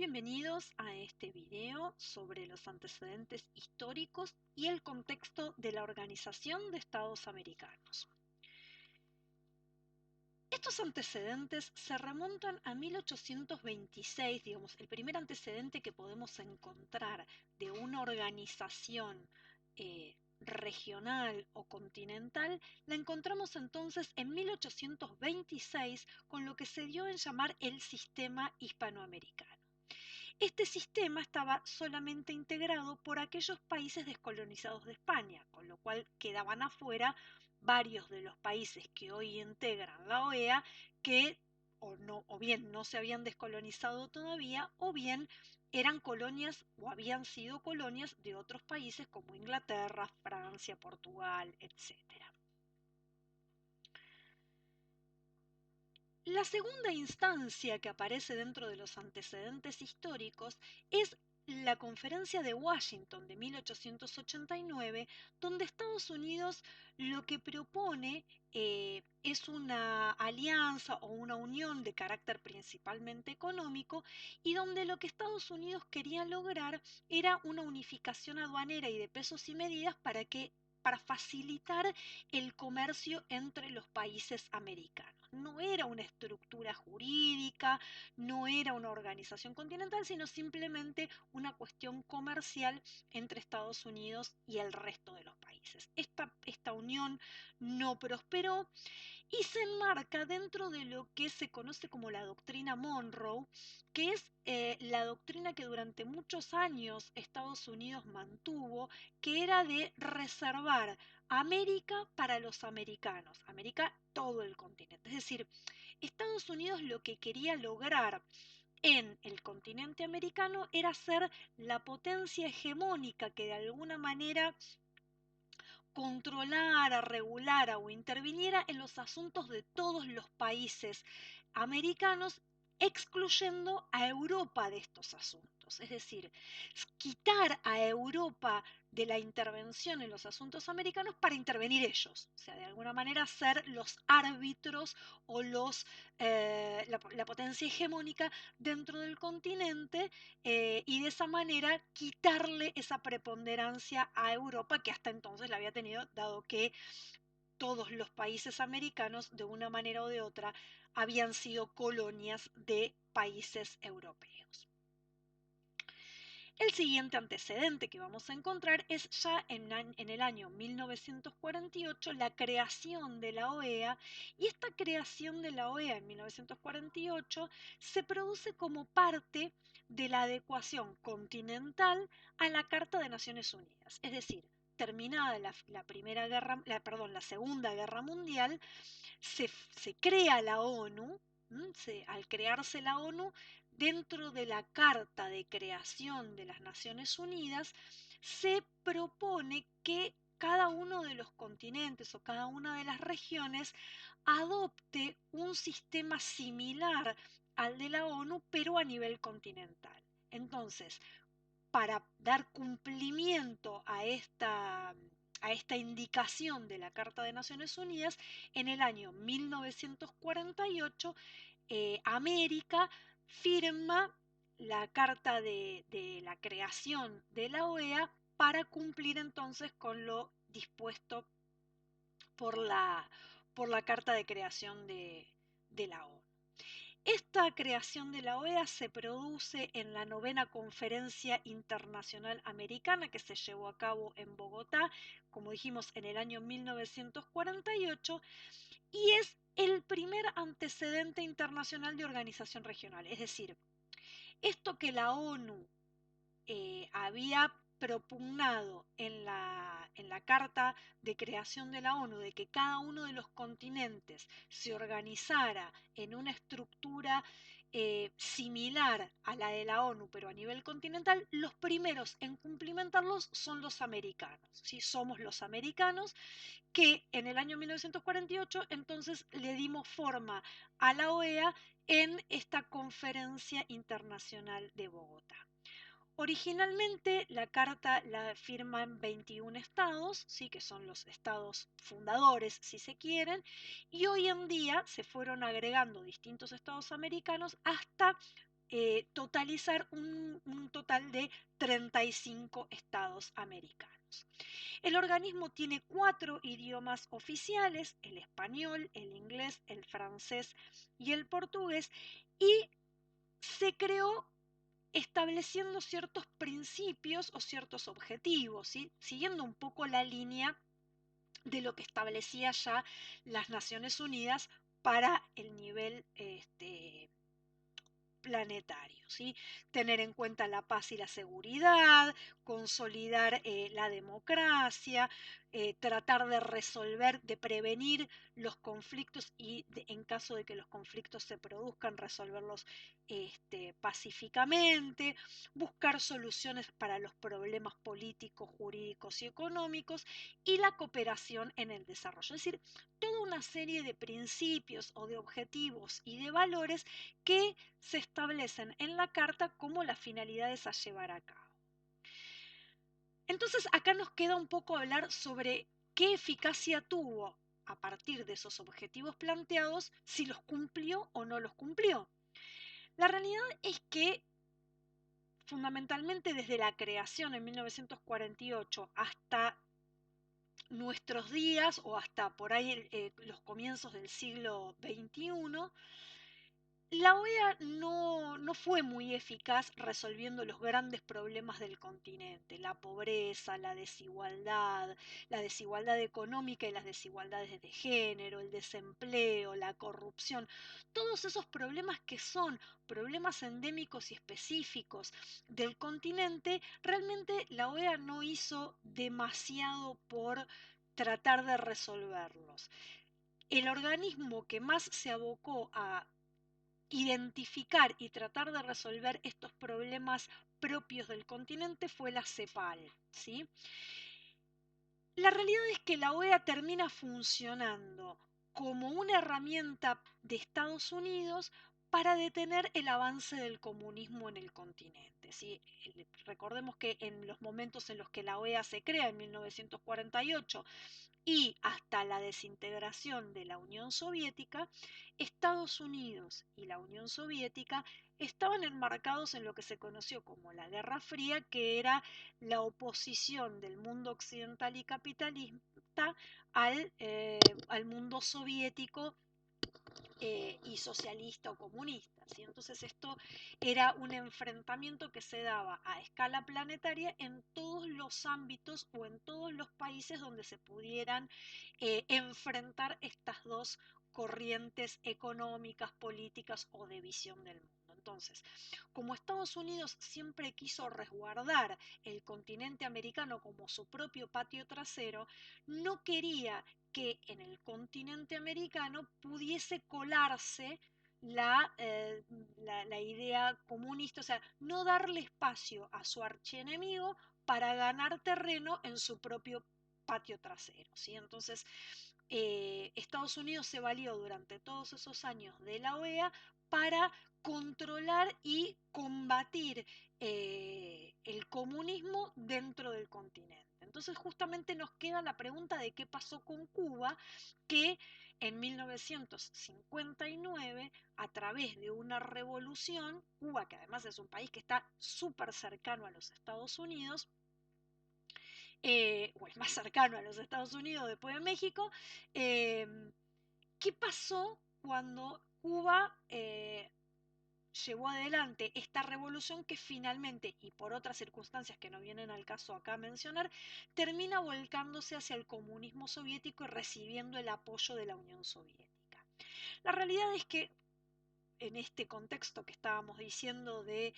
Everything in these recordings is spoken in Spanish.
Bienvenidos a este video sobre los antecedentes históricos y el contexto de la Organización de Estados Americanos. Estos antecedentes se remontan a 1826, digamos, el primer antecedente que podemos encontrar de una organización regional o continental, la encontramos entonces en 1826 con lo que se dio en llamar el sistema hispanoamericano. Este sistema estaba solamente integrado por aquellos países descolonizados de España, con lo cual quedaban afuera varios de los países que hoy integran la OEA que o bien no se habían descolonizado todavía o bien eran colonias o habían sido colonias de otros países como Inglaterra, Francia, Portugal, etcétera. La segunda instancia que aparece dentro de los antecedentes históricos es la Conferencia de Washington de 1889, donde Estados Unidos lo que propone es una alianza o una unión de carácter principalmente económico y donde lo que Estados Unidos quería lograr era una unificación aduanera y de pesos y medidas para facilitar el comercio entre los países americanos. No era una estructura jurídica, no era una organización continental, sino simplemente una cuestión comercial entre Estados Unidos y el resto de los países. Esta unión no prosperó y se enmarca dentro de lo que se conoce como la doctrina Monroe, que es la doctrina que durante muchos años Estados Unidos mantuvo, que era de reservar América para los americanos, América todo el continente. Es decir, Estados Unidos lo que quería lograr en el continente americano era ser la potencia hegemónica que de alguna manera controlara, regulara o interviniera en los asuntos de todos los países americanos, excluyendo a Europa de estos asuntos. Es decir, quitar a Europa de la intervención en los asuntos americanos para intervenir ellos. O sea, de alguna manera ser los árbitros o la potencia hegemónica dentro del continente y de esa manera quitarle esa preponderancia a Europa que hasta entonces la había tenido, dado que todos los países americanos de una manera o de otra habían sido colonias de países europeos. El siguiente antecedente que vamos a encontrar es ya en el año 1948 la creación de la OEA, y esta creación de la OEA en 1948 se produce como parte de la adecuación continental a la Carta de Naciones Unidas. Es decir, terminada la Segunda Guerra Mundial, se crea la ONU. Al crearse la ONU, dentro de la Carta de Creación de las Naciones Unidas, se propone que cada uno de los continentes o cada una de las regiones adopte un sistema similar al de la ONU, pero a nivel continental. Entonces, para dar cumplimiento a esta indicación de la Carta de Naciones Unidas, en el año 1948, América firma la Carta de la creación de la OEA para cumplir entonces con lo dispuesto por la Carta de creación de la ONU. Esta creación de la OEA se produce en la 9ª Conferencia Internacional Americana que se llevó a cabo en Bogotá, como dijimos, en el año 1948, y es el primer antecedente internacional de organización regional. Es decir, esto que la ONU había propugnado en la Carta de Creación de la ONU, de que cada uno de los continentes se organizara en una estructura similar a la de la ONU, pero a nivel continental, los primeros en cumplimentarlos son los americanos. ¿Sí? Somos los americanos que en el año 1948 entonces le dimos forma a la OEA en esta conferencia internacional de Bogotá. Originalmente la carta la firman 21 estados, ¿sí? Que son los estados fundadores, si se quieren, y hoy en día se fueron agregando distintos estados americanos hasta totalizar un total de 35 estados americanos. El organismo tiene 4 idiomas oficiales: el español, el inglés, el francés y el portugués, y se creó estableciendo ciertos principios o ciertos objetivos, ¿sí? Siguiendo un poco la línea de lo que establecía ya las Naciones Unidas para el nivel planetario, ¿sí? Tener en cuenta la paz y la seguridad, consolidar la democracia, tratar de resolver, de prevenir los conflictos y en caso de que los conflictos se produzcan, resolverlos pacíficamente, buscar soluciones para los problemas políticos, jurídicos y económicos, y la cooperación en el desarrollo. Es decir, toda una serie de principios o de objetivos y de valores que se establecen en la carta como las finalidades a llevar a cabo. Entonces acá nos queda un poco hablar sobre qué eficacia tuvo a partir de esos objetivos planteados, si los cumplió o no los cumplió. La realidad es que fundamentalmente desde la creación en 1948 hasta nuestros días o hasta por ahí los comienzos del siglo XXI, la OEA no fue muy eficaz resolviendo los grandes problemas del continente: la pobreza, la desigualdad económica y las desigualdades de género, el desempleo, la corrupción, todos esos problemas que son problemas endémicos y específicos del continente. Realmente la OEA no hizo demasiado por tratar de resolverlos. El organismo que más se abocó a identificar y tratar de resolver estos problemas propios del continente fue la CEPAL, ¿sí? La realidad es que la OEA termina funcionando como una herramienta de Estados Unidos para detener el avance del comunismo en el continente, ¿sí? Recordemos que en los momentos en los que la OEA se crea, en 1948, y hasta la desintegración de la Unión Soviética, Estados Unidos y la Unión Soviética estaban enmarcados en lo que se conoció como la Guerra Fría, que era la oposición del mundo occidental y capitalista al mundo soviético y socialista o comunista, ¿sí? Entonces esto era un enfrentamiento que se daba a escala planetaria en todos los ámbitos o en todos los países donde se pudieran enfrentar estas dos corrientes económicas, políticas o de visión del mundo. Entonces, como Estados Unidos siempre quiso resguardar el continente americano como su propio patio trasero, no quería que en el continente americano pudiese colarse la idea comunista, o sea, no darle espacio a su archienemigo para ganar terreno en su propio patio trasero, ¿sí? Entonces, Estados Unidos se valió durante todos esos años de la OEA para controlar y combatir el comunismo dentro del continente. Entonces justamente nos queda la pregunta de qué pasó con Cuba, que en 1959, a través de una revolución, Cuba, que además es un país que está súper cercano a los Estados Unidos, o el más cercano a los Estados Unidos después de México, eh, ¿qué pasó cuando Cuba llevó adelante esta revolución que finalmente, y por otras circunstancias que no vienen al caso acá a mencionar, termina volcándose hacia el comunismo soviético y recibiendo el apoyo de la Unión Soviética? La realidad es que en este contexto que estábamos diciendo de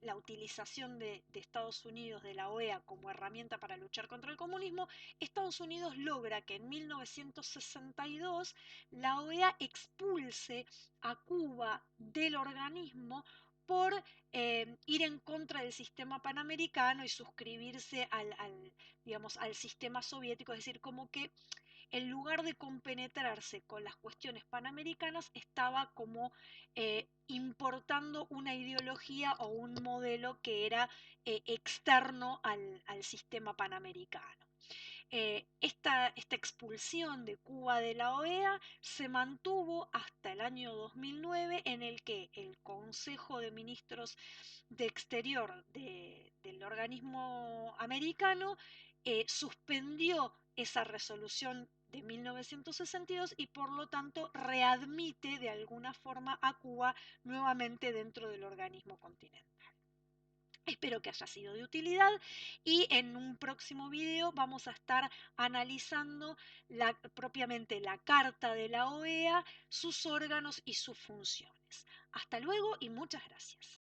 la utilización de Estados Unidos, de la OEA, como herramienta para luchar contra el comunismo, Estados Unidos logra que en 1962 la OEA expulse a Cuba del organismo por ir en contra del sistema panamericano y suscribirse digamos, al sistema soviético. Es decir, como que en lugar de compenetrarse con las cuestiones panamericanas, estaba como importando una ideología o un modelo que era externo al sistema panamericano. Esta expulsión de Cuba de la OEA se mantuvo hasta el año 2009, en el que el Consejo de Ministros de Exterior del organismo americano suspendió esa resolución de 1962 y por lo tanto readmite de alguna forma a Cuba nuevamente dentro del organismo continental. Espero que haya sido de utilidad y en un próximo video vamos a estar analizando propiamente la Carta de la OEA, sus órganos y sus funciones. Hasta luego y muchas gracias.